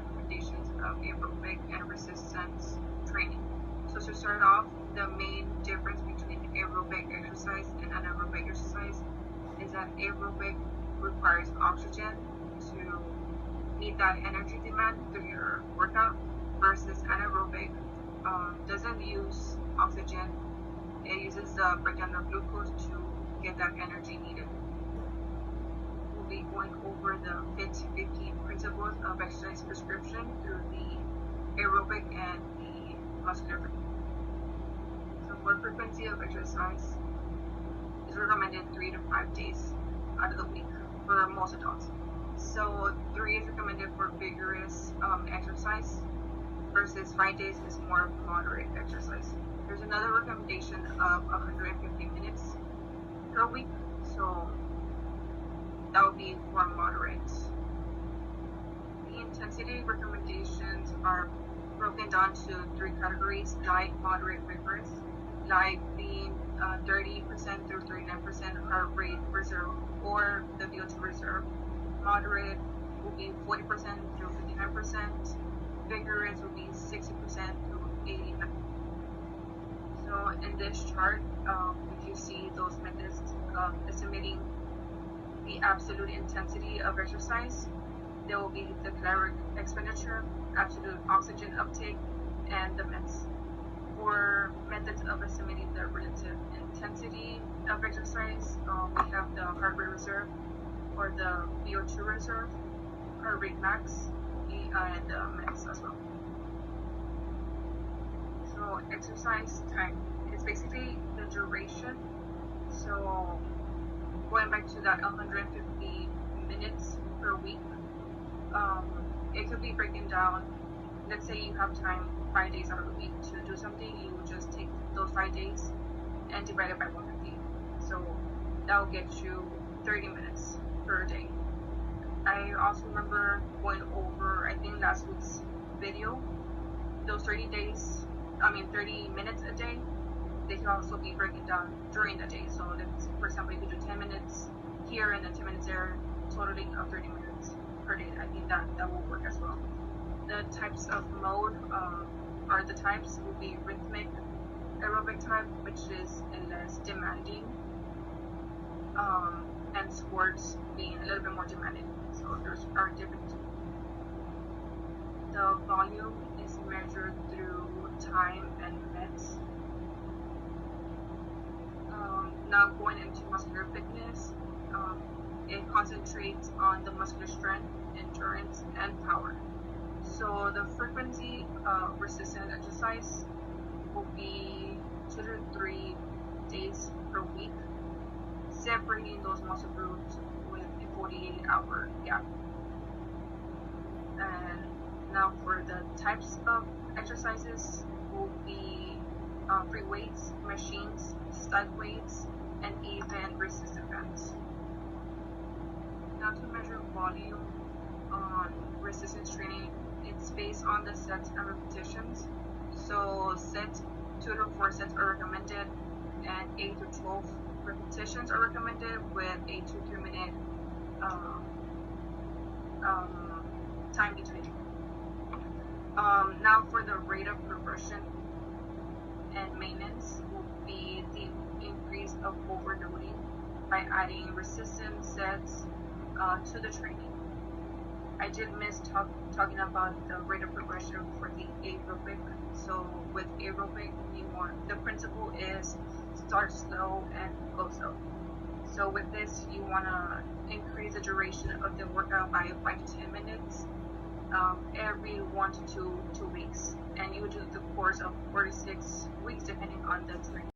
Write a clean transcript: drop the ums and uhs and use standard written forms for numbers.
recommendations of aerobic and resistance training. So to start off, the main difference between aerobic exercise and anaerobic exercise is that aerobic requires oxygen to meet that energy demand through your workout, versus anaerobic doesn't use oxygen. It uses the breakdown of glucose to get that energy needed. We'll be going over the 15 principles of exercise prescription through the aerobic and the muscular fitness. So for frequency of exercise is recommended 3 to 5 days out of the week for most adults. So 3 is recommended for vigorous exercise, versus 5 days is more moderate exercise. There's another recommendation of 150 minutes per week, so that would be for moderate. The intensity recommendations are broken down to 3 categories: light, moderate, vigorous. Light being 30% through 39% heart rate reserve or the VO2 reserve. Moderate will be 40% through 59%. Vigorous will be 60% through 89%. So in this chart, if you see those methods estimating the absolute intensity of exercise, there will be the caloric expenditure, absolute oxygen uptake, and the METs. For methods of estimating the relative intensity of exercise, we have the heart rate reserve or the VO2 reserve, heart rate max, and METs as well. So exercise time is basically the duration. So going back to that 150 minutes per week, it could be breaking down. Let's say you have time 5 days out of the week to do something, you just take those 5 days and divide it by 150. So that will get you 30 minutes per day. I also remember going over, I think last week's video, those 30 minutes a day, they can also be broken down during the day. So let's, for example, you could do 10 minutes here and then 10 minutes there, totaling of 30 minutes per day. I think that will work as well. The types of mode are the types will be rhythmic aerobic type, which is less demanding, and sports being a little bit more demanding. So those are different. The volume is measured through time and METs. Now going into muscular fitness, it concentrates on the muscular strength, endurance, and power. So the frequency of resistance exercise will be 2 to 3 days per week, separating those muscle groups with a 48-hour gap. And now for the types of exercises will be free weights, machines, stud weights, and even resistance bands. Now to measure volume on resistance training, it's based on the sets and repetitions. So 2 to 4 sets are recommended, and 8 to 12 repetitions are recommended with a 2 to 3 minute time between. Now for the rate of progression and maintenance will be the increase of overloading by adding resistance sets to the training. I did miss talking about the rate of progression for the aerobic. So with aerobic, the principle is start slow and go slow. So with this, you want to increase the duration of the workout by 5 to 10 minutes every 1 to 2 weeks, and you do the course of 46 weeks depending on the training.